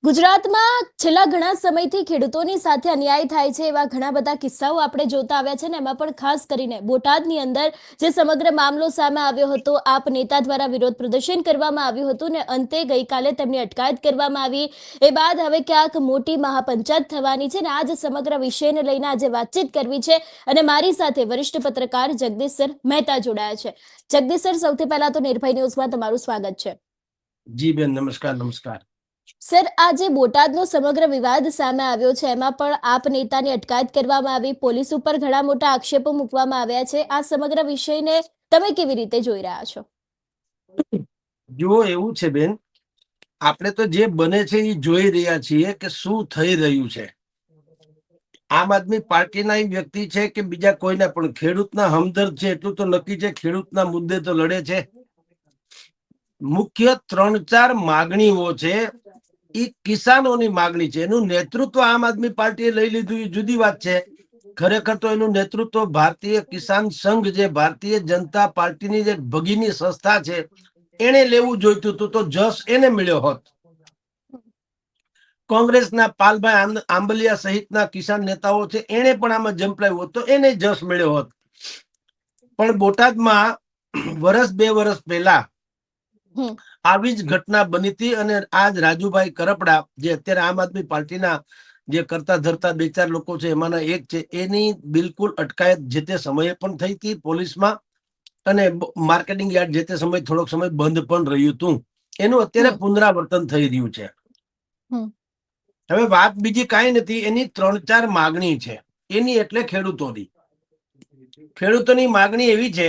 ગુજરાતમાં છેલ્લા ઘણા સમયથી ખેડૂતોની સાથે અન્યાય થાય છે એવા ઘણા બધા કિસ્સાઓ આપણે જોતા આવ્યા છે ને એમાં પણ ખાસ કરીને બોટાદની અંદર જે સમગ્ર મામલો સામે આવ્યો હતો, આપ નેતા દ્વારા વિરોધ પ્રદર્શન કરવામાં આવ્યું હતું ને અંતે ગઈકાલે તેમની અટકાયત કરવામાં આવી. એ બાદ હવે ક્યાંક મોટી મહાપંચાયત થવાની છે ને આ જ સમગ્ર વિષયને લઈને આજે વાતચીત કરવી છે અને મારી સાથે વરિષ્ઠ પત્રકાર જગદીશ સર મહેતા જોડાયા છે. જગદીશ સર, સૌથી પહેલા તો નિર્ભય ન્યૂઝમાં તમારું સ્વાગત છે. જી બેન, નમસ્કાર. નમસ્કાર સર, આ જે બોટાદનો સમગ્ર વિવાદ સામે આવ્યો છે એમાં પણ આપ નેતાની અટકાયત કરવામાં આવી, પોલીસ ઉપર ઘણા મોટા આક્ષેપો મૂકવામાં આવ્યા છે. આ સમગ્ર વિષયને તમે કેવી રીતે જોઈ રહ્યા છો? જુઓ, એવું છે બેન, આપણે તો જે બને છે એ જોઈ રહ્યા છીએ કે શું થઈ રહ્યું છે. આમ આદમી પાર્ટીના વ્યક્તિ છે કે બીજા કોઈના, પણ ખેડૂતના હમદર્દ છે એટલું તો નક્કી છે, ખેડૂતના મુદ્દે તો લડે છે. મુખ્ય 3-4 માગણીઓ છે, એ કિસાનોની માગણી છે. એનું નેતૃત્વ આમ આદમી પાર્ટીએ લઈ લીધું એ જુદી વાત છે. ખરેખર તો એનું નેતૃત્વ ભારતીય કિસાન સંઘ, જે ભારતીય જનતા પાર્ટીની જે ભગીની સંસ્થા છે, એને લેવું જોઈતું હતું, તો જસ એને મળ્યો હોત. કોંગ્રેસના પાલભાઈ આંબલિયા સહિતના કિસાન નેતાઓ છે, એને પણ આમાં જંપલાવ્યું હોત તો એને જસ મળ્યો હોત. પણ બોટાદમાં વર્ષ 2 વર્ષ પહેલા આવી જ ઘટના બની હતી અને આજ રાજુભાઈ કરપડા, જે અત્યારે આમ આદમી પાર્ટીના જે કરતા ધરતા 2-4 લોકો છે એમાંના એક છે, એની બિલકુલ અટકાયત જે તે સમયે પણ થઈ હતી પોલીસમાં, અને માર્કેટિંગ યાર્ડ જે તે સમય થોડોક સમય બંધ પણ રહ્યું હતું. એનું અત્યારે પુનરાવર્તન થઈ રહ્યું છે. હવે વાત બીજી કાંઈ નથી, એની 3-4 માગણી છે. એની એટલે ખેડૂતોની માગણી એવી છે.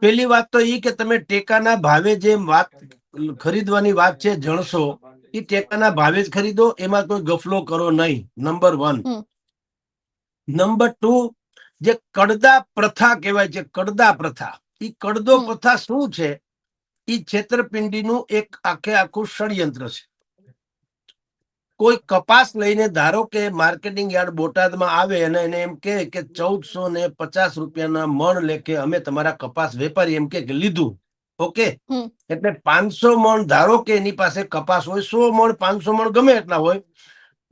પેલી વાત તો એ કે તમે ટેકાના ભાવે જે વાત ખરીદવાની વાત છે, જણસો એ ટેકાના ભાવે જ ખરીદો, એમાં કોઈ ગફલો કરો નહીં. નંબર 1. નંબર 2, જે કડદા પ્રથા કહેવાય છે, કડદા પ્રથા, એ કડદો પ્રથા શું છે? એ છેતરપિંડીનું એક આખું ષડયંત્ર છે. કોઈ કપાસ લઈને, ધારો કે માર્કેટિંગ યાર્ડ બોટાદમાં આવે અને એને એમ કે 1450 રૂપિયાના મણ લેખે અમે તમારા કપાસ વેપારી એમ કે લીધું. ઓકે, એટલે 500 મણ, ધારો કે એની પાસે કપાસ હોય, 100 મણ 500 મણ ગમે એટલા હોય,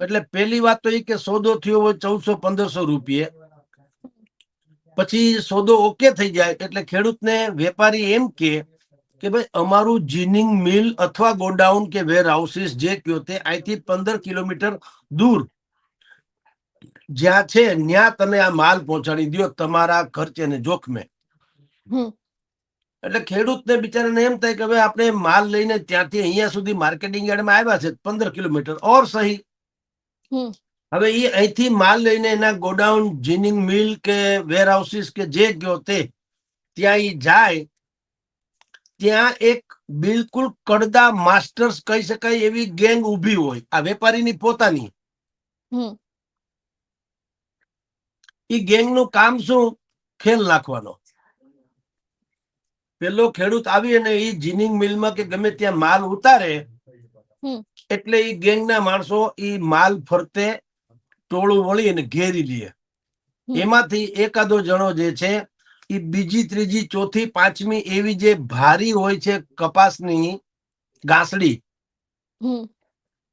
એટલે પેલી વાત તો એ કે સોદો થયો હોય 1400-1500 રૂપિયે. પછી સોદો ઓકે થઈ જાય એટલે ખેડૂતને વેપારી એમ કે ભાઈ અમારું જીનિંગ મિલ અથવા ગોડાઉન કે વેર હાઉસીસ જે કયો તે અહીંથી 15 કિલોમીટર દૂર જ્યાં છે ત્યાં તમે આ માલ પહોંચાડી દો તમારા ખર્ચે ને જોખમે. એટલે ખેડૂતને બિચારાને એમ થાય કે હવે આપણે માલ લઈને ત્યાંથી અહીંયા સુધી માર્કેટિંગ યાર્ડમાં આવ્યા છે 15 કિલોમીટર ઓર સહી. હવે એ અહીંથી માલ લઈને એના ગોડાઉન, જીનિંગ મિલ કે વેર હાઉસીસ કે જે ગયો તે ત્યાં એ જાય, ત્યાં એક બિલકુલ કડદા માસ્ટર્સ કહી શકાય એવી ગેંગ ઊભી હોય, આ વેપારીની પોતાની. એ ગેંગનું કામ શું? ખેલ નાખવાનો. પેલો ખેડૂત આવી અને એ જીનિંગ મિલમાં કે ગમે ત્યાં માલ ઉતારે એટલે એ ગેંગના માણસો એ માલ ફરતે ટોળું વળી અને ઘેરી લે. એમાંથી એકાદો જણો જે છે એ બીજી, ત્રીજી, ચોથી, પાંચમી એવી જે ભારી હોય છે કપાસની ગાંસડી,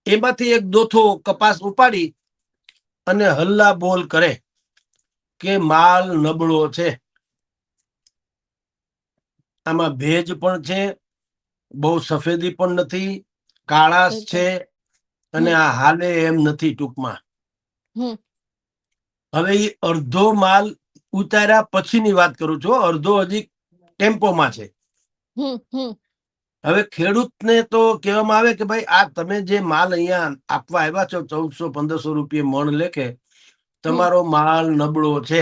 એમાંથી એક દોથો કપાસ ઉપાડી અને હલ્લા બોલ કરે કે માલ નબળો છે, આમાં ભેજ પણ છે, બહુ સફેદી પણ નથી, કાળાશ છે અને આ હાલે એમ નથી. ટૂંકમાં હવે એ અડધો માલ ઉતાર્યા પછીની વાત કરું છું, અડધો હજી ટેમ્પોમાં છે. હવે ખેડૂતને તો કહેવામાં આવે કે ભાઈ આ તમે જે માલ અહીંયા આપવા આવ્યા છો 1400-1500 રૂપિયા મણ લેખે, તમારો માલ નબળો છે,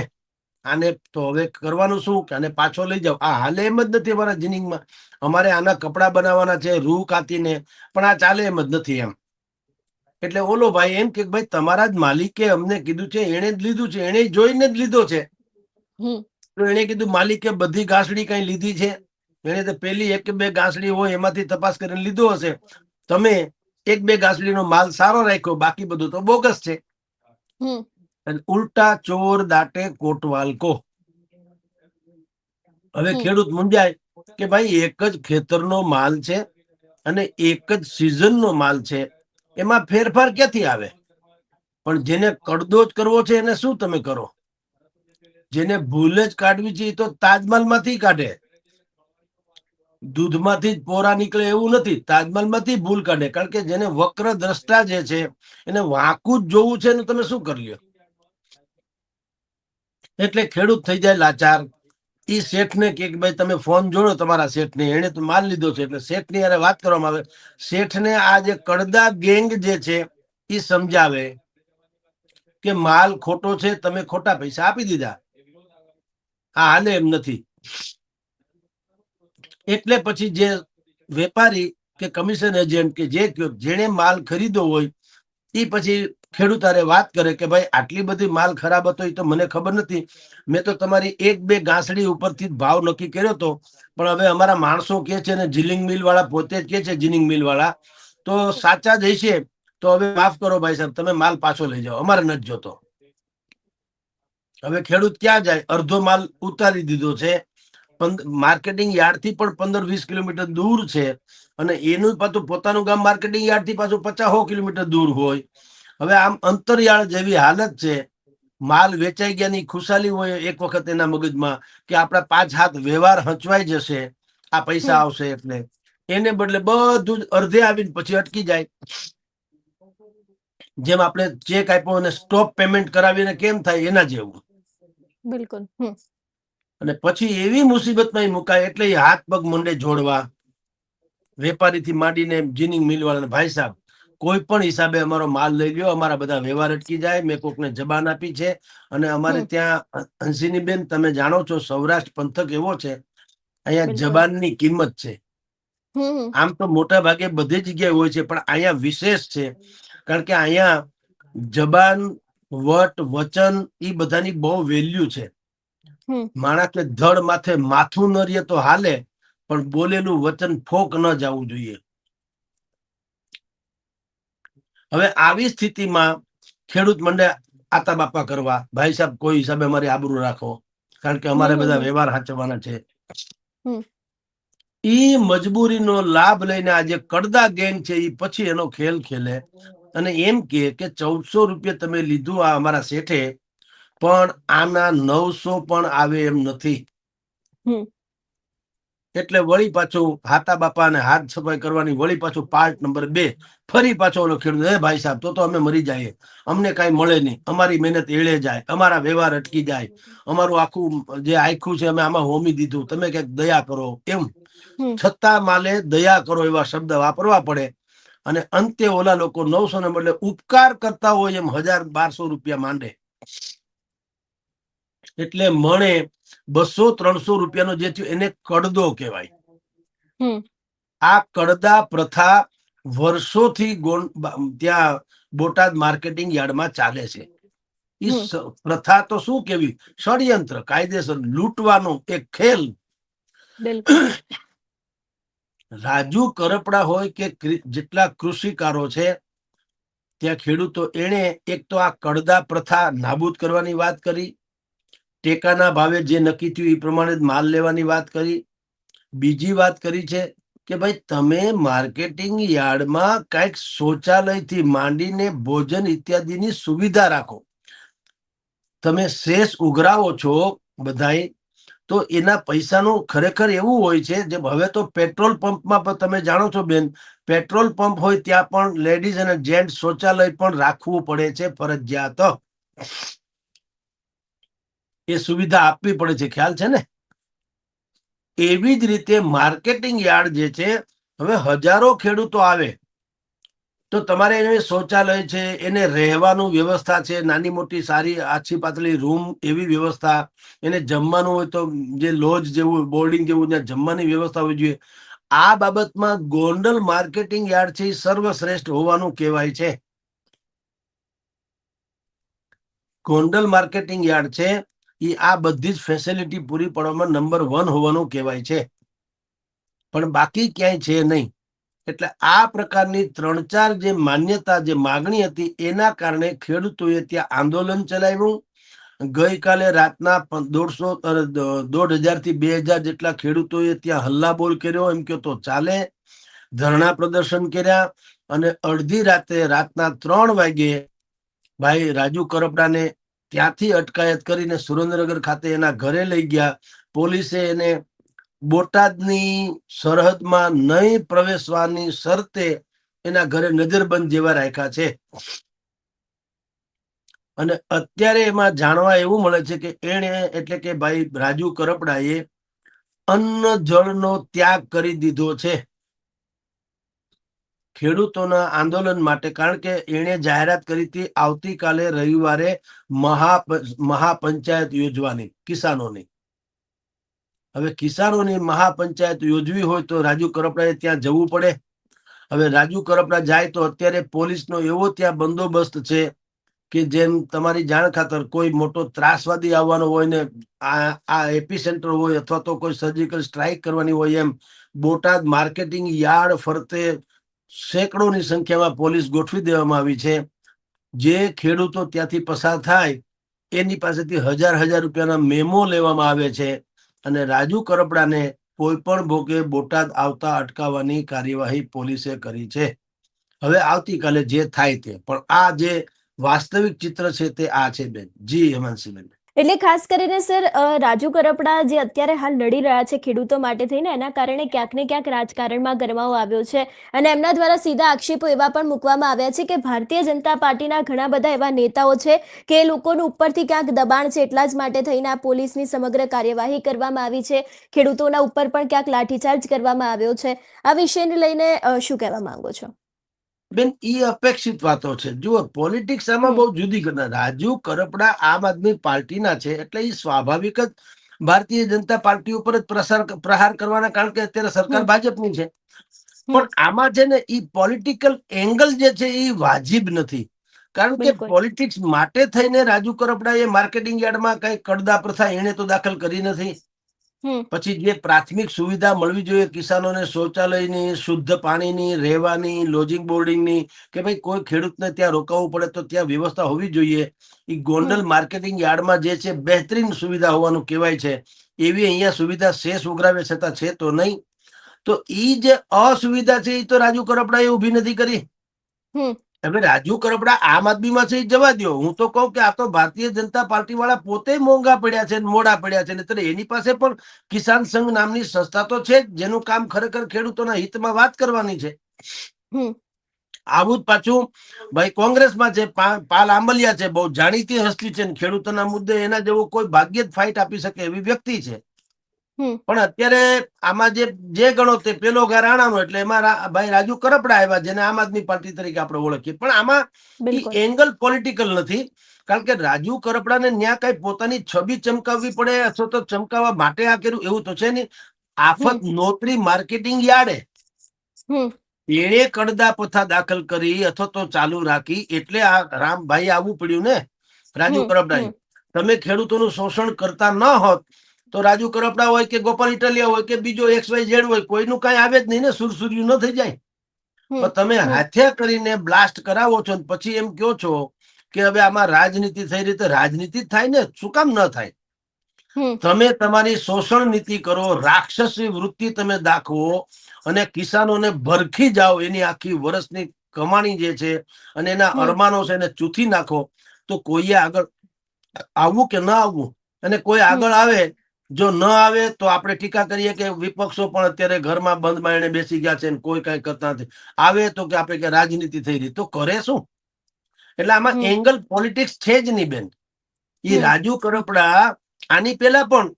આને તો હવે કરવાનું શું કે આને પાછો લઈ જાઓ. આ હાલે એમ જ નથી અમારા જીનિંગમાં, અમારે આના કપડા બનાવવાના છે રૂ કાતીને, પણ આ ચાલે એમ જ નથી એમ. એટલે ઓલો ભાઈ એમ કે ભાઈ તમારા જ માલિકે અમને કીધું છે, એને જ લીધું છે, એને જોઈને જ લીધો છે. તો એને કીધું માલિકે બધી ઘાસડી કઈ લીધી છે? એને તો પેલી 1-2 ઘાસડી હોય એમાંથી તપાસ કરીને લીધો હશે. તમે 1-2 ઘાસડીનો માલ સારો રાખ્યો, બાકી બધું તો બોગસ છે. ઉલ્ટા ચોર દાટે કોટવાલ કો. હવે ખેડૂત મૂંઝાય કે ભાઈ એક જ ખેતરનો માલ છે અને એક જ સિઝનનો માલ છે, એમાં ફેરફાર ક્યાંથી આવે? પણ જેને કડદો જ કરવો છે એને શું તમે કરો? જેને ભૂલ જ કાઢવી છે એ તો તાજમહલ માંથી કાઢે, દૂધમાંથી જ પોરા નીકળે એવું નથી, તાજમહલ માંથી ભૂલ કાઢે. કારણ કે જેને વક્ર દ્રષ્ટા જે છે એને વાંકું જ જોવું છે ને તમે શું કરી લ્યો? એટલે ખેડૂત થઈ જાય લાચાર. ઈ શેઠને કે ભાઈ તમે ફોન જોડો તમારા શેઠને, એને તો માલ લીધો છે. એટલે શેઠની હારે વાત કરવામાં આવે. શેઠને આ જે કડદા ગેંગ જે છે એ સમજાવે કે માલ ખોટો છે, તમે ખોટા પૈસા આપી દીધા, આ હાલે એમ નથી. એટલે પછી જે વેપારી કે કમિશન એજન્ટ કે જે જેને માલ ખરીદો હોય એ પછી ખેડૂત હારે વાત કરે કે ભાઈ આટલી બધી માલ ખરાબ હતો એ તો મને ખબર નથી, મેં તો તમારી એક બે ગાંસડી ઉપરથી ભાવ નક્કી કર્યો હતો, પણ હવે અમારા માણસો કે છે ને જીલિંગ મિલ વાળા પોતે જ કે છે, જીનિંગ મિલ વાળા તો સાચા જ હશે, તો હવે માફ કરો ભાઈ સાહેબ, તમે માલ પાછો લઈ જાઓ, અમારે નથી જોતો. હવે ખેડૂત ક્યાં જાય? અડધો માલ ઉતારી દીધો છે, માર્કેટિંગ યાર્ડ થી પણ 15-20 કિલોમીટર દૂર છે, અને એનું પાછું પોતાનું ગામ માર્કેટિંગ યાર્ડ થી પાછું 50-100 કિલોમીટર દૂર હોય. હવે આમ અંતરિયાળ જેવી હાલત છે. માલ વેચાઈ ગયાની ખુશાલી હોય એક વખત એના મગજમાં કે આપણા 5 હાથ વ્યવહાર હચવાઈ જશે, આ પૈસા આવશે એટલે, એને બદલે બધું જ અડધે આવીને પછી અટકી જાય. જેમ આપણે ચેક આપ્યો અને સ્ટોપ પેમેન્ટ કરાવીને કેમ થાય એના જેવું. બિલકુલ. અને પછી એવી મુસીબતમાં મુકાય એટલે એ હાથ પગ મંડે જોડવા, વેપારીથી માંડીને જીનિંગ મિલ વાળાને, ભાઈ સાહેબ કોઈ પણ હિસાબે અમારો માલ લઈ લ્યો, અમારા બધા વ્યવહાર અટકી જાય, મેં કોકને જબાન આપી છે. અને અમારે ત્યાં હંસિની બેન તમે જાણો છો સૌરાષ્ટ્ર પંથક એવો છે, અહીંયા જબાનની કિંમત છે. આમ તો મોટા ભાગે બધી જગ્યાએ હોય છે, પણ અહીંયા વિશેષ છે. કારણ કે અહીંયા જબાન, વટ, વચન એ બધાની બહુ વેલ્યુ છે. માણસ કે ધડ માથે માથું ન રહે તો હાલે, પણ બોલેલું વચન ફોક ન જવું જોઈએ. હવે આવી સ્થિતિમાં ખેડૂત મંડે આતા બાપા કરવા, ભાઈ સાહેબ કોઈ હિસાબે અમારી આબરૂ રાખો, કારણ કે અમારે બધા વ્યવહાર સાચવવાના છે. ઈ મજબૂરીનો લાભ લઈને આજે કડદા ગેંગ છે એ પછી એનો ખેલ ખેલે અને એમ કે 1400 રૂપિયા તમે લીધું આ અમારા શેઠે, પણ આના 900 પણ આવે એમ નથી. એટલે વળી પાછું હાતા બાપા ને હાથ સફાઈ કરવાની, વળી પાછું પાર્ટ નંબર 2 ફરી પાછો ઓલો ખેડૂત, હે ભાઈ સાહેબ તો અમે મરી જઈએ, અમને કઈ મળે નહીં, અમારી મહેનત એળે જાય, અમારા વ્યવહાર અટકી જાય, અમારું આખું જે આખું છે અમે આમાં હોમી દીધું, તમે કઈક દયા કરો. એમ છતાં માલે દયા કરો એવા શબ્દ વાપરવા પડે. અને અંતે ઓલા લોકો 900 ને બદલે ઉપકાર કરતા હોય એમ 1000-1200 રૂપિયા માંડે. એટલે મણે 200-300 રૂપિયાનો જે થયો એને કડદો કહેવાય. આ કડદા પ્રથા વર્ષોથી ત્યાં બોટાદ માર્કેટિંગ યાર્ડમાં ચાલે છે. ઈ પ્રથા તો શું કેવી, ષડયંત્ર, કાયદેસર લૂંટવાનો એક ખેલ. રાજુ કરપડા હોય કે જેટલા કૃષિકારો છે ત્યાં ખેડૂતો, એને એક તો આ કડદા પ્રથા નાબૂદ કરવાની વાત કરી, ટેકાના ભાવે જે નક્કી થયું એ પ્રમાણે માલ લેવાની વાત કરી. બીજી વાત કરી છે કે ભાઈ તમે માર્કેટિંગ યાર્ડમાં કઈક શૌચાલયથી માંડીને ભોજન ઇત્યાદિની સુવિધા રાખો. તમે શેષ ઉઘરાવો છો બધાય, તો એના પૈસાનું ખરેખર એવું હોય છે, જે હવે તો પેટ્રોલ પંપમાં પણ તમે જાણો છો બેન, પેટ્રોલ પંપ હોય ત્યાં પણ લેડીઝ અને જેન્ટ શૌચાલય પણ રાખવું પડે છે ફરજિયાત. એ સુવિધા આપવી પડે છે, ખ્યાલ છે ને? એવી જ રીતે માર્કેટિંગ યાર્ડ જે છે, હવે હજારો ખેડૂતો આવે તો તમારે એને શૌચાલય છે, એને રહેવાનું વ્યવસ્થા છે, નાની મોટી સારી આછી પાતળી રૂમ એવી વ્યવસ્થા, એને જમવાનું હોય તો જે લોજ જેવું બોર્ડિંગ જેવું ત્યાં જમવાની વ્યવસ્થા હોવી જોઈએ. આ બાબતમાં ગોંડલ માર્કેટિંગ યાર્ડ છે એ સર્વશ્રેષ્ઠ હોવાનું કહેવાય છે. ગોંડલ માર્કેટિંગ યાર્ડ છે એ આ બધી જ ફેસિલિટી પૂરી પાડવામાં નંબર 1 હોવાનું કહેવાય છે, પણ બાકી ક્યાંય છે નહીં. એટલે આ પ્રકારની 3-4 જે માન્યતા, જે માગણી હતી, એના કારણે ખેડૂતોએ ત્યાં આંદોલન ચલાવ્યું. ગઈકાલે રાતના 1,500 થી 2,000 જેટલા ખેડૂતોએ ત્યાં હલ્લાબોલ કર્યો, એમ કહો તો ચાલે. ધરણા પ્રદર્શન કર્યા. અને અડધી રાતે રાતના 3 વાગે ભાઈ રાજુ કરપડાને ત્યાંથી અટકાયત કરીને સુરેન્દ્રનગર ખાતે એના ઘરે લઈ ગયા. પોલીસે એને બોટાદની સરહદમાં નહીં પ્રવેશવાની શરતે એના ઘરે નજરબંધ જેવા રાખ્યા છે. અને અત્યારે એમાં જાણવા એવું મળે છે કે એણે એટલે કે ભાઈ રાજુ કરપડાએ અન્ન જળનો ત્યાગ કરી દીધો છે ખેડૂતોના આંદોલન માટે. કારણ કે એણે જાહેરાત કરી હતી આવતીકાલે રવિવારે મહાપંચાયત યોજવાની કિસાનોની. હવે કિસાનોની મહાપંચાયત યોજવી હોય તો રાજુ કરપડાએ ત્યાં જવું પડે. હવે રાજુ કરપડા જાય તો અત્યારે પોલીસનો એવો ત્યાં બંદોબસ્ત છે કે જેમ તમારી જાણ ખાતર કોઈ મોટો ત્રાસવાદી આવવાનો હોય ને આ એપી સેન્ટર હોય અથવા તો કોઈ સર્જિકલ સ્ટ્રાઇક કરવાની હોય એમ બોટાદ માર્કેટિંગ યાર્ડ ફરતે સેંકડોની સંખ્યામાં પોલીસ ગોઠવી દેવામાં આવી છે. જે ખેડૂતો ત્યાંથી પસાર થાય એની પાસેથી હજાર રૂપિયાના મેમો લેવામાં આવે છે અને રાજુ કરપડાને કોઈ પણ ભોગે બોટાદ આવતા અટકાવવાની કાર્યવાહી પોલીસે કરી છે. હવે આવતીકાલે જે થાય તે, પણ આ જે વાસ્તવિક ચિત્ર છે તે આ છે બેન. જી હેમાંશીબેન. એટલે ખાસ કરીને સર રાજુ કરપડા જે અત્યારે હાલ લડી રહ્યા છે ખેડૂતો માટે થઈને, એના કારણે ક્યાંક ને ક્યાંક રાજકારણમાં ગરમાવો આવ્યો છે અને એમના દ્વારા સીધા આક્ષેપો એવા પણ મૂકવામાં આવ્યા છે કે ભારતીય જનતા પાર્ટીના ઘણા બધા એવા નેતાઓ છે કે એ લોકોનું ઉપરથી ક્યાંક દબાણ છે, એટલા જ માટે થઈને આ પોલીસની સમગ્ર કાર્યવાહી કરવામાં આવી છે. ખેડૂતોના ઉપર પણ ક્યાંક લાઠીચાર્જ કરવામાં આવ્યો છે. આ વિષયને લઈને શું કહેવા માંગો છો? બેન ઈ અપેક્ષિત વાતો છે. જુઓ, પોલિટિક્સ આમાં હમ બહુ જુદી ઘટના. રાજુ કરપડા આમ આદમી પાર્ટીના છે એટલે એ સ્વાભાવિક જ ભારતીય જનતા પાર્ટી ઉપર જ પ્રહાર કરવાના, કારણ કે અત્યારે સરકાર હમ ભાજપની છે. હમ પણ આમાં છે ને ઈ પોલિટિકલ એંગલ જે છે એ વાજિબ નથી. કારણ કે બિલકુલ. પોલિટિક્સ માટે થઈને રાજુ કરપડા એ માર્કેટિંગ યાર્ડમાં કઈ કડદા પ્રથા એને તો દાખલ કરી નથી. હમ પછી જે પ્રાથમિક સુવિધા મળવી જોઈએ કિસાનોને, શૌચાલયની, શુદ્ધ પાણીની, રહેવાની, લોજિંગ બોર્ડિંગની, કે ભાઈ કોઈ ખેડૂતને ત્યાં રોકાવું પડે તો ત્યાં વ્યવસ્થા હોવી જોઈએ, એ ગોંડલ હમ માર્કેટિંગ યાર્ડમાં જે છે બહેતરીન સુવિધા હોવાનું કહેવાય છે. એવી અહીંયા સુવિધા શેષ ઉઘરાવે છતાં છે તો નહીં. તો ઈ જે અસુવિધા છે એ તો રાજુ કરપડાએ ઊભી નથી કરી. હમ હવે રાજુ કરપડા આમ આદમીમાં છે એ જવા દો. હું તો કહું કે આ તો ભારતીય જનતા પાર્ટી વાળા પોતે મોંઘા પડ્યા છે, મોડા પડ્યા છે. એટલે એની પાસે પણ કિસાન સંઘ નામની સંસ્થા તો છે જ, જેનું કામ ખરેખર ખેડૂતોના હિતમાં વાત કરવાની છે. હમ આવું જ પાછું ભાઈ કોંગ્રેસમાં છે, પાલ આંબલિયા છે, બહુ જાણીતી હસ્તી છે. ખેડૂતોના મુદ્દે એના જેવો કોઈ ભાગ્યે જ ફાઇટ આપી શકે એવી વ્યક્તિ છે. હમ પણ અત્યારે આમાં જે ગણો તે પેલો ઘર આણાનો, એટલે એમાં ભાઈ રાજુ કરપડા આવ્યા, જેને આમ આદમી પાર્ટી તરીકે આપણે ઓળખીએ. પણ આમાં ઈ બિલકુલ. એંગલ પોલિટિકલ નથી. કારણ કે રાજુ કરપડાને ન્યા કઈ પોતાની છબી ચમકાવવી પડે અથવા તો ચમકાવવા માટે આ કર્યું એવું તો છે નહીં. હમ આફત નોતરી માર્કેટિંગ યાર્ડે હમ એણે કડદા પથા દાખલ કરી અથવા તો ચાલુ રાખી, એટલે આ રામભાઈ આવવું પડ્યું ને રાજુ હમ કરપડાએ. હમ તમે ખેડૂતોનું શોષણ કરતા ન હોત તો રાજુ કરપડા હોય કે ગોપાલ ઇટાલિયા હોય કે બીજો XYZ હોય, કોઈનું કઈ આવે જ નહીં ને, સુરસુર્યું ન થઈ જાય. હમ પણ તમે હમ હાથે કરીને બ્લાસ્ટ કરાવો છો પછી એમ કહો છો કે હવે આમાં રાજનીતિ થઈ રહી. તો રાજનીતિ જ થાય ને, શું કામ ન થાય? હમ તમે તમારી શોષણ નીતિ કરો, રાક્ષસી વૃત્તિ તમે દાખવો અને કિસાનોને ભરખી જાઓ, એની આખી વર્ષની કમાણી જે છે અને એના હમ અરમાનો છે એને ચૂથી નાખો, તો કોઈએ આગળ આવવું કે ન આવવું? અને કોઈ હમ આગળ આવે, જો ન આવે તો આપણે ટીકા કરીએ કે વિપક્ષો પણ અત્યારે ઘરમાં બંધ બારણે બેસી ગયા છે, કોઈ કઈ કરતા નથી. આવે તો કે આપણે કે રાજનીતિ થઈ રહી, તો કરે શું? એટલે આમાં હમ એંગલ પોલિટિક્સ છે જ નહીં બેન. એ હમ રાજુ કરપડા આની પેલા પણ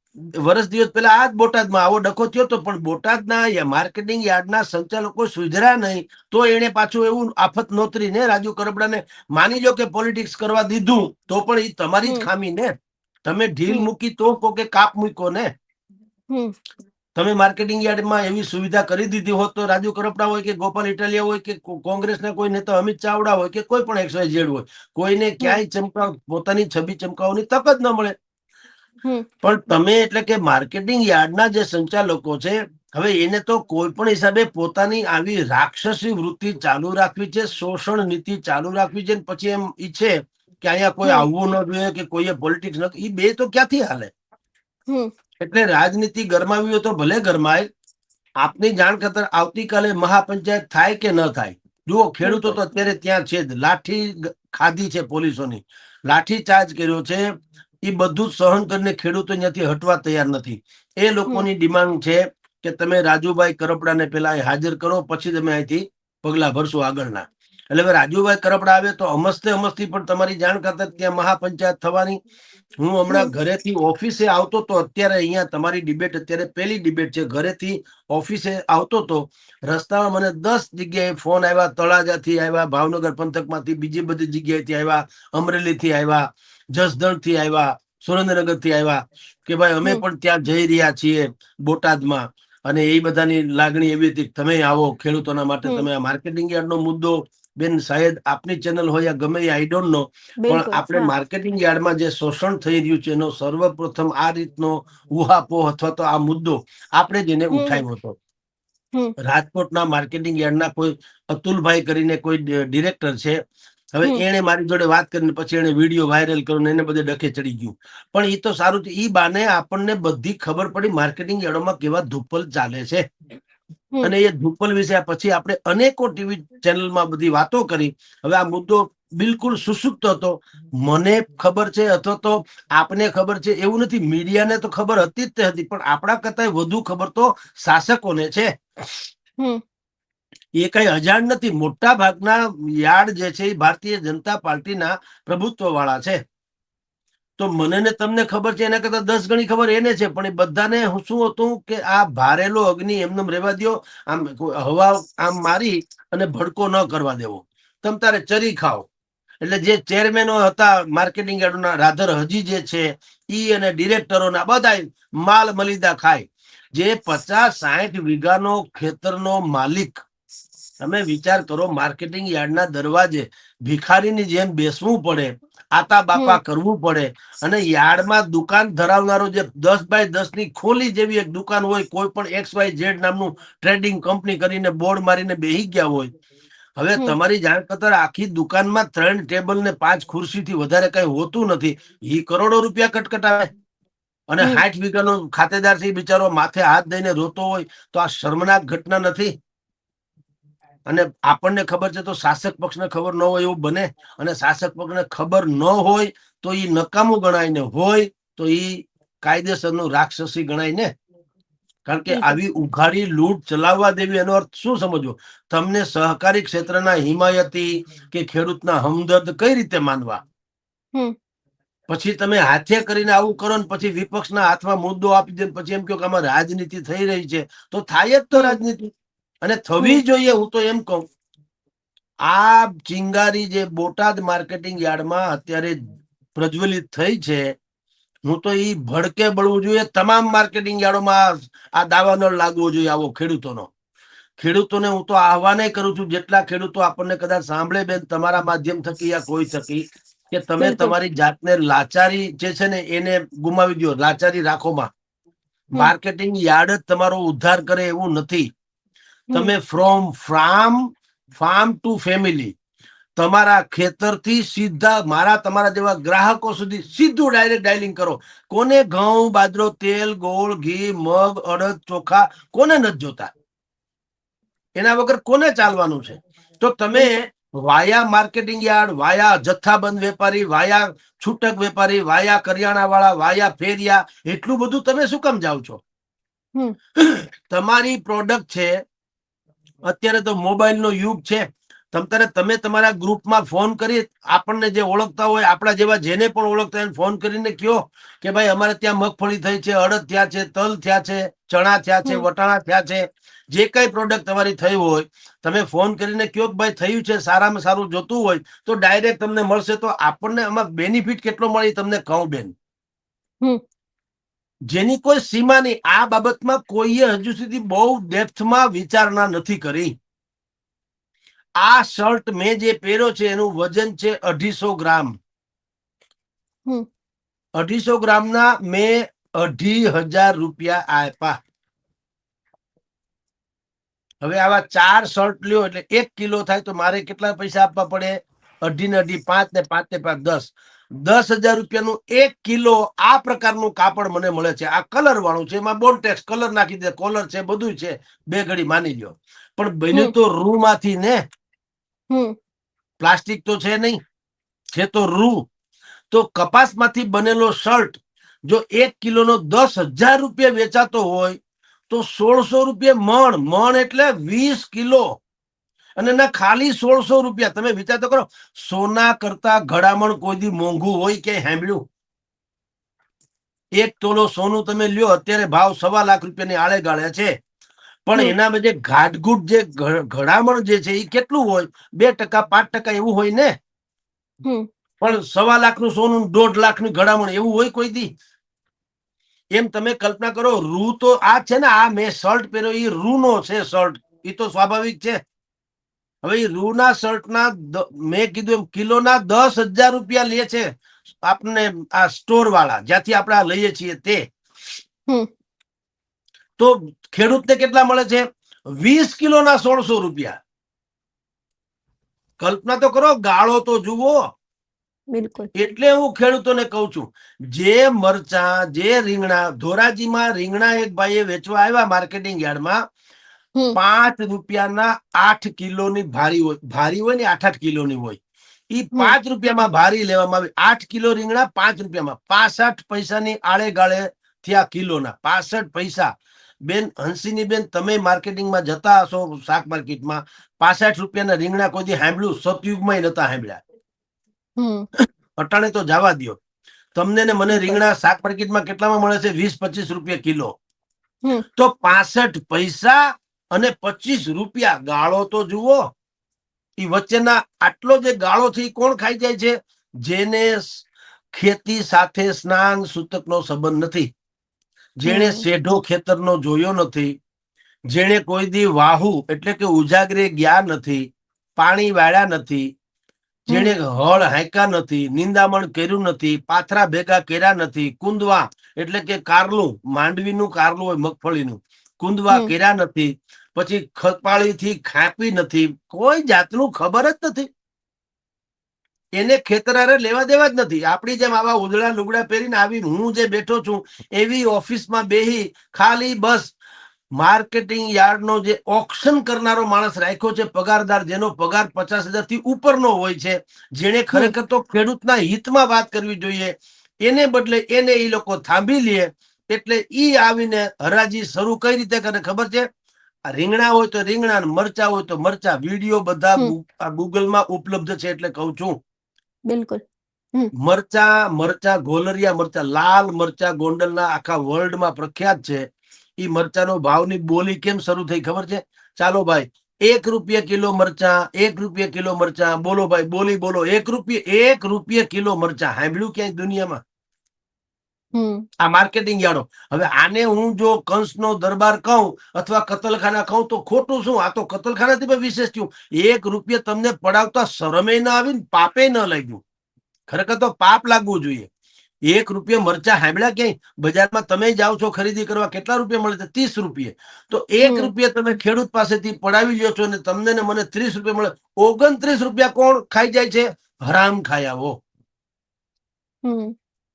વર્ષ દિવસ પહેલા આ જ બોટાદમાં આવો ડખો થયો હતો, પણ બોટાદના માર્કેટિંગ યાર્ડના સંચાલકો સુધર્યા નહીં. તો એને પાછું એવું આફત નોતરીને રાજુ કરપડાને માની લો કે પોલિટિક્સ કરવા દીધું, તો પણ એ તમારી જ હમ ખામી ને. તમે ઢીલ હમ મૂકી તો કહો કે કાપ મૂકો ને. હમ તમે માર્કેટિંગ યાર્ડમાં એવી સુવિધા કરી દીધી હોત તો રાજુ કરપડા હોય કે ગોપાલ ઇટાલિયા હોય કે કોંગ્રેસના કોઈ નેતા અમિત ચાવડા હોય કે કોઈ પણ XYZ હોય, કોઈને હમ ક્યાંય પોતાની છબી ચમકાવવાની તક જ ન મળે. હમ પણ તમે એટલે કે માર્કેટિંગ યાર્ડના જે સંચાલકો છે, હવે એને તો કોઈ પણ હિસાબે પોતાની આવી રાક્ષસી વૃત્તિ ચાલુ રાખવી છે, શોષણ નીતિ ચાલુ રાખવી છે. પછી એમ ઈચ્છે કે અહીંયા કોઈ હમ આવવું ન જોઈએ કે કોઈએ પોલિટિક્સ નથી, એ બે તો ક્યાંથી હાલે? હમ એટલે રાજનીતિ ગરમાવી હોય તો ભલે ગરમાય. આપની જાણ ખાતર આવતીકાલે મહાપંચાયત થાય કે ન થાય, જુઓ ખેડૂતો બિલકુલ. તો અત્યારે ત્યાં છે જ, લાઠી ખાધી છે પોલીસોની, લાઠી ચાર્જ કર્યો છે, એ બધું જ સહન કરીને ખેડૂતો ત્યાંથી હટવા તૈયાર નથી. એ હમ લોકોની ડિમાન્ડ છે કે તમે રાજુભાઈ કરપડાને પેલા અહીં હાજર કરો, પછી તમે અહીંથી પગલા ભરશો આગળના. એટલે હવે રાજુભાઈ કરપડા આવે તો અમસ્તે અમસ્તી પણ તમારી જાણ કરતા ત્યાં મહાપંચાયત થવાની. હું હમણાં હમ ઘરેથી ઓફિસે આવતો તો અત્યારે અહીંયા તમારી ડિબેટ અત્યારે પહેલી ડિબેટ છે, ઘરેથી ઓફિસે આવતો તો રસ્તામાં મને 10 જગ્યાએ ફોન આવ્યા, તળાજાથી આવ્યા, ભાવનગર પંથકમાંથી, બીજી બધી જગ્યાએથી આવ્યા, અમરેલીથી આવ્યા, જસદણથી આવ્યા, સુરેન્દ્રનગરથી આવ્યા કે ભાઈ અમે હમ પણ ત્યાં જઈ રહ્યા છીએ બોટાદમાં. અને એ બધાની લાગણી એવી હતી તમે આવો ખેડૂતોના માટે, હમ તમે આ માર્કેટિંગ યાર્ડનો મુદ્દો બેન શાયદ આપની ચેનલ હોય યા ગમે આઈ ડોન્ટ નો, પણ બિલકુલ. આપણે હા. માર્કેટિંગ યાર્ડમાં જે શોષણ થઈ રહ્યું છે એનો સર્વપ્રથમ આ રીતનો ઉહાપોહ અથવા તો આ મુદ્દો આપણે જ એને હમ ઉઠાવ્યો હતો. હમ રાજકોટના માર્કેટિંગ યાર્ડના કોઈ અતુલભાઈ કરીને કોઈ ડિરેક્ટર છે. હવે હમ એને મારી જોડે વાત કરીને પછી એને વિડીયો વાયરલ કર્યો ને એને બધે ડખે ચડી ગયું. પણ એ તો સારું છે, ઈ બાને આપણને બધી ખબર પડી માર્કેટિંગ યાર્ડોમાં કેવા ધુપ્પલ ચાલે છે. હમ અને એ ધુપ્પલ વિશે પછી આપણે અનેકો ટીવી ચેનલમાં બધી વાતો કરી. હવે આ મુદ્દો બિલકુલ સુસુપ્ત હતો. મને ખબર છે અથવા તો આપને ખબર છે એવું નથી, મીડિયાને તો ખબર હતી જ તે હતી, પણ આપણા કરતા વધુ ખબર તો શાસકોને છે. હમ એ કઈ અજાણ નથી. મોટા ભાગના યાર્ડ જે છે એ ભારતીય જનતા પાર્ટીના પ્રભુત્વ વાળા છે. તો મને ને તમને ખબર છે એના કરતા 10 ગણી ખબર એને છે. પણ એ બધાને શું હતું કે આ ભારેલો અગ્નિ એમને રહેવા દ્યો, આમ હવા આમ મારી અને ભડકો ન કરવા દેવો, તમ તારે ચરી ખાઓ. એટલે જે ચેરમેનો હતા માર્કેટિંગ યાર્ડના, રાધર હજી જે છે ઈ અને ડિરેક્ટરોના બધા માલ મલિદા ખાય. જે 50-60 વીઘાનો ખેતરનો માલિક, તમે વિચાર કરો, માર્કેટિંગ યાર્ડના દરવાજે ભિખારીની જેમ બેસવું પડે, આતા બાપા હમ કરવું પડે. અને યાર્ડમાં દુકાન ધરાવનારો જે 10x10 ની ખોલી જેવી એક દુકાન હોય, કોઈ પણ XYZ નામનું ટ્રેડિંગ કંપની કરીને બોર્ડ મારીને બેહી ગયા હોય. હવે હમ તમારી જાણ કરતા આખી દુકાનમાં 3 ટેબલ ને 5 ખુરશીથી વધારે કઈ હોતું નથી. ઈ કરોડો રૂપિયા કટકટાવે. અને હમ 60 વીઘાનો ખાતેદાર થી બિચારો માથે હાથ દઈને રોતો હોય તો આ શર્મનાક ઘટના નથી? અને આપણને ખબર છે તો શાસક પક્ષને ખબર ન હોય એવું બને? અને શાસક પક્ષને ખબર ન હોય તો ઈ નકામું ગણાય ને હોય તો ઈ કાયદેસરનું રાક્ષસી ગણાય ને. કારણ કે બિલકુલ. આવી ઉઘાડી લૂંટ ચલાવવા દેવી એનો અર્થ શું સમજવો? તમને સહકારી ક્ષેત્રના હિમાયતી કે ખેડૂતના હમદર્દ કઈ રીતે માનવા? હમ પછી તમે હાથે કરીને આવું કરો ને પછી વિપક્ષના હાથમાં મુદ્દો આપી દે પછી એમ કહો કે આમાં રાજનીતિ થઈ રહી છે. તો થાય જ તો હમ રાજનીતિ, અને હમ થવી જોઈએ. હું તો એમ કહું, આ ચિંગારી જે બોટાદ માર્કેટિંગ યાર્ડમાં અત્યારે પ્રજ્વલિત થઈ છે, હું તો ઈ ભડકે બળવું જોઈએ. તમામ માર્કેટિંગ યાર્ડોમાં આ દાવાનળ લાગવો જોઈએ આવો ખેડૂતોનો. ખેડૂતોને હું તો આહવાન કરું છું, જેટલા ખેડૂતો આપણને કદાચ સાંભળે બેન તમારા માધ્યમ થકી યા કોઈ થકી, કે તમે બિલકુલ. તમારી જાતને લાચારી જે છે ને એને ગુમાવી દો. લાચારી રાખોમાં. હમ માર્કેટિંગ યાર્ડ જ તમારો ઉદ્ધાર કરે એવું નથી. હમ તમે ફાર્મ ટુ ફેમિલી, તમારા ખેતરથી સીધા મારા તમારા જેવા ગ્રાહકો સુધી સીધું ડાયરેક્ટ ડાયલિંગ કરો. કોને ઘઉં, બાજરો, તેલ, ગોળ, ઘી, મગ, અડદ, ચોખા કોને નથી જોતા? એના વગર કોને ચાલવાનું છે? તો તમે બિલકુલ. વાયા માર્કેટિંગ યાર્ડ, વાયા જથ્થાબંધ વેપારી, વાયા છૂટક વેપારી, વાયા કરિયાણા વાળા, વાયા ફેરિયા, એટલું બધું તમે શું કામ જાઓ છો? હમ તમારી પ્રોડક્ટ છે, અત્યારે તો મોબાઈલ નો યુગ છે. તમે તમારા ગ્રુપમાં ફોન કરી આપણને જે ઓળખતા હોય, આપણા જેવા જેને પણ ઓળખતા હોય ફોન કરીને કયો કે ભાઈ અમારે ત્યાં મગફળી થઈ છે, અડદ થયા છે, તલ થયા છે, ચણા થયા છે, હમ વટાણા થયા છે, જે કઈ પ્રોડક્ટ તમારી થઈ હોય તમે ફોન કરીને કયો કે ભાઈ થયું છે, સારામાં સારું જોતું હોય તો ડાયરેક્ટ તમને મળશે. તો આપણને આમાં બેનિફિટ કેટલો મળે તમને કહું બેન, હમ જેની કોઈ સીમા નહીં. આ બાબતમાં કોઈએ હજુ સુધી બહુ ડેપ્થમાં વિચારણા નથી કરી. આ શર્ટ મેં જે પહેર્યો છે એનું વજન છે 250 ગ્રામ. હમ 250 ગ્રામના મેં 2,500 રૂપિયા આપ્યા. હવે આવા 4 શર્ટ લ્યો એટલે 1 કિલો થાય તો મારે કેટલા પૈસા આપવા પડે? 2.5 ને 2.5 5 ને 5 ને 5 10. 10,000 રૂપિયાનું 1 કિલો આ પ્રકારનું કાપડ મને મળે છે. આ કલર વાળું છે, એમાં બોન્ટેક્સ કલર નાખી દે, કોલર છે, બધું છે, બે ઘડી માની લ્યો. પણ બન્યું હમ તો રૂ માંથી ને. હમ પ્લાસ્ટિક તો છે નહીં, છે તો રૂ. તો કપાસમાંથી બનેલો શર્ટ જો 1 કિલોનો 10,000 રૂપિયા વેચાતો હોય તો 1600 રૂપિયા મણ એટલે 20 કિલો. અને ના ખાલી 1600 રૂપિયા. તમે વિચાર તો કરો, સોના કરતા ઘડામણ કોઈ દી મોંઘું હોય કે સાંભળ્યું? 1 તોલો સોનું તમે લ્યો, અત્યારે ભાવ 1.25 લાખ રૂપિયાની આળે ગાળે છે. પણ હમ એના જે ઘાટઘૂટ જે ઘડામણ જે છે એ કેટલું હોય? 2% 5% એવું હોય ને. હમ પણ 1.25 લાખનું સોનું, 1.5 લાખની ઘડામણ એવું હોય કોઈ દી? એમ તમે કલ્પના કરો. રૂ તો આ છે ને, આ મેં શર્ટ પહેર્યો એ રૂ નો છે શર્ટ, એ તો સ્વાભાવિક છે. હવે એ રૂના શર્ટના મેં કીધું એમ કિલોના 10,000 રૂપિયા લે છે આપને આ સ્ટોર વાળા, જ્યાંથી આપણે આ લઈએ છીએ તે. હમ તો ખેડૂતને કેટલા મળે છે? 20 કિલોના 1600 રૂપિયા. કલ્પના તો કરો, ગાળો તો જુઓ. બિલકુલ. એટલે હું ખેડૂતોને કહું છું, જે મરચા, જે રીંગણા, ધોરાજીમાં રીંગણા એક ભાઈએ વેચવા આવ્યા માર્કેટિંગ યાર્ડમાં, હમ 5 રૂપિયાના 8 કિલોની ભારી હોય. ભારી હોય ને 8-8 કિલોની હોય. ઈ હમ 5 રૂપિયામાં ભારી લેવામાં આવી. 8 કિલો રીંગણા 5 રૂપિયામાં, 65 પૈસાની આળે ગાળે થયા કિલોના. 65 પૈસા. બેન હંસિની બેન, તમે માર્કેટિંગમાં જતા હશો, શાક માર્કેટમાં, 65 રૂપિયાના રીંગણા કોઈ દી સાંભળ્યું? સતયુગમાં નતા સાંભળ્યા. હમ અટાણે તો જવા દ્યો. તમને ને મને બિલકુલ. રીંગણા શાક માર્કેટમાં કેટલામાં મળે છે? 20-25 રૂપિયા કિલો. હમ તો 65 પૈસા અને 25 રૂપિયા, ગાળો તો જુઓ. એ વચ્ચેના આટલો જે ગાળો છે એ કોણ ખાઈ જાય છે? જેને ખેતી સાથે સ્નાન સૂતકનો સંબંધ નથી, જેણે હમ શેઢો ખેતરનો જોયો નથી, જેણે કોઈ દી વાહુ એટલે કે ઉજાગરે ગયા નથી, પાણી વાળ્યા નથી, જેણે હમ હળ હાંક્યા નથી, નિંદામણ કર્યું નથી, પાથરા ભેગા કર્યા નથી, કુંદવા એટલે કે કારલું, માંડવીનું કારલું હોય મગફળીનું, કુંદવા હમ કર્યા નથી, પછી ખપાળીથી ખાપી નથી, કોઈ જાતનું ખબર જ નથી. એને ખેતરારે લેવા દેવા જ નથી. આપણી જેમ આવા ઉજળા લુગડા પહેરીને આવી હું જે બેઠો છું એવી ઓફિસમાં બેહી ખાલી બસ માર્કેટિંગ યાર્ડનો જે ઓક્શન કરનારો માણસ રાખ્યો છે, પગારદાર, જેનો પગાર 50,000 થી ઉપરનો હોય છે, જેણે હમ ખરેખર તો ખેડૂતના હિતમાં વાત કરવી જોઈએ, એને બદલે એને એ લોકો થાંભી લે. એટલે ઈ આવીને હરાજી શરૂ કઈ રીતે કરે ખબર છે? આ રીંગણા હોય તો રીંગણા, મરચા હોય તો મરચા. વિડીયો બધા હમ ગૂગલમાં ઉપલબ્ધ છે, એટલે કહું છું. બિલકુલ. હમ મરચા ગોલરિયા મરચા, લાલ મરચા ગોંડલના આખા વર્લ્ડમાં પ્રખ્યાત છે. ઈ મરચાનો ભાવની બોલી કેમ શરૂ થઈ ખબર છે? ચાલો ભાઈ, 1 રૂપિયા કિલો મરચા, 1 રૂપિયા કિલો મરચા. બોલો ભાઈ, બોલી બોલો. 1 રૂપિયા કિલો મરચા. સાંભળ્યું ક્યાંય દુનિયામાં? હમ આ માર્કેટિંગ યાર્ડો. હવે આને હું જો કંસનો દરબાર કહું અથવા કતલખાના કહું તો ખોટું શું? આ તો કતલખાનાથી પણ વિશેષ થયું. 1 રૂપિયા તમને પડાવતા શરમે ન આવી, પાપે ન લાગ્યું. ખરેખર તો પાપ લાગવું જોઈએ. 1 રૂપિયા મરચા સાંભળ્યા ક્યાંય? બજારમાં તમે જાઓ છો ખરીદી કરવા, કેટલા રૂપિયા મળે છે? 30 રૂપિયા. તો 1 હમ રૂપિયા તમે ખેડૂત પાસેથી પડાવી લ્યો છો, અને તમને ને મને 30 રૂપિયા મળે. 29 રૂપિયા કોણ ખાઈ જાય છે? હરામ ખાયાઓ. હમ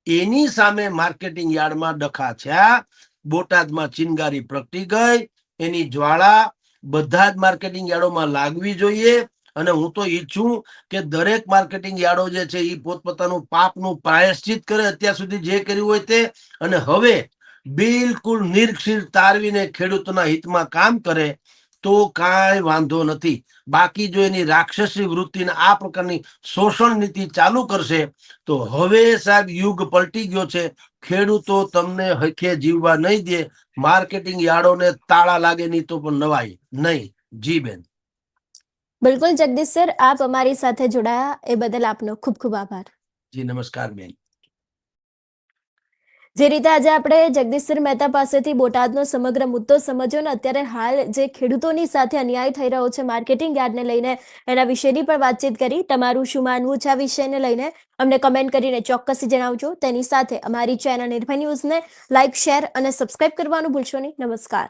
એની સામે માર્કેટિંગ યાર્ડમાં ડખા થયા. બોટાદમાં ચિનગારી પ્રગટી ગઈ. એની જ્વાળા બધા જ માર્કેટિંગ યાર્ડોમાં લાગવી જોઈએ. અને હું તો ઈચ્છું કે દરેક માર્કેટિંગ યાર્ડો જે છે એ પોતપોતાનું પાપનું પ્રાયશ્ચિત કરે, અત્યાર સુધી જે કર્યું હોય તે. અને હવે બિલકુલ નિર્ક્ષીર તારવીને ખેડૂતોના હિતમાં કામ કરે તો કાંઈ વાંધો નથી. બાકી જો એની રાક્ષસી વૃત્તિને આ પ્રકારની શોષણ નીતિ ચાલુ કરશે તો હવે સાહેબ યુગ પલટી ગયો છે. ખેડૂતો તમને હખે જીવવા નહીં દે. માર્કેટિંગ યાર્ડોને તાળા લાગે નહીં તો પણ નવાય નહીં. જી બેન. બિલકુલ જગદીશ સર, આપ અમારી સાથે જોડાયા એ બદલ આપનો ખૂબ ખૂબ આભાર. જી નમસ્કાર બેન. જે રીતે આજે આપણે જગદીશ મહેતા પાસેથી બોટાદનો સમગ્ર મુદ્દો સમજ્યો ને અત્યારે હાલ જે ખેડૂતોની સાથે અન્યાય થઈ રહ્યો છે માર્કેટિંગ યાર્ડને લઈને, એના વિશેની પણ વાતચીત કરી. તમારું શું માનવું છે આ વિષયને લઈને અમને કમેન્ટ કરીને ચોક્કસથી જણાવજો. તેની સાથે અમારી ચેનલ નિર્ભય ન્યૂઝને લાઇક, શેર અને સબસ્ક્રાઇબ કરવાનું ભૂલશો નહીં. નમસ્કાર.